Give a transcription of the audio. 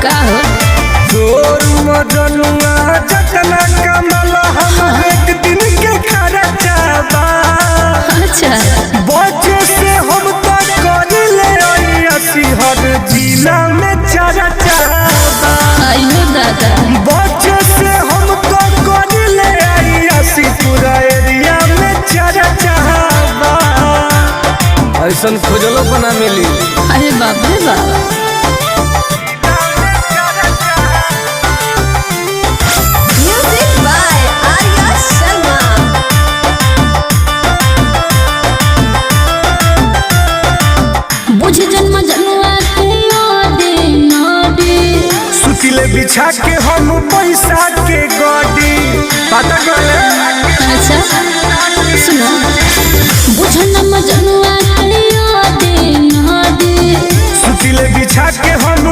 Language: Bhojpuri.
का हो तोर मजनुआ जतना कमल हम एक दिन के खर्चा बा। अच्छा बच्चे से हम तो कर ले ऐसी हर जिला में चर्चा बा। आइयो दादा बच्चे से हम तो कर ले ऐसी पूरा एरिया में चर्चा बा। ऐसन खोजलो बना मिली। अरे बाप रे बाप Music by Arya Sharma. बुझ जन्म जनुआ के यादे नाडे सुतिले बिछा के हम पैसा के गाड़ी पता गले। अच्छा सुनो बुझ जन्म जनुआ के यादे नाडे सुतिले बिछा के हम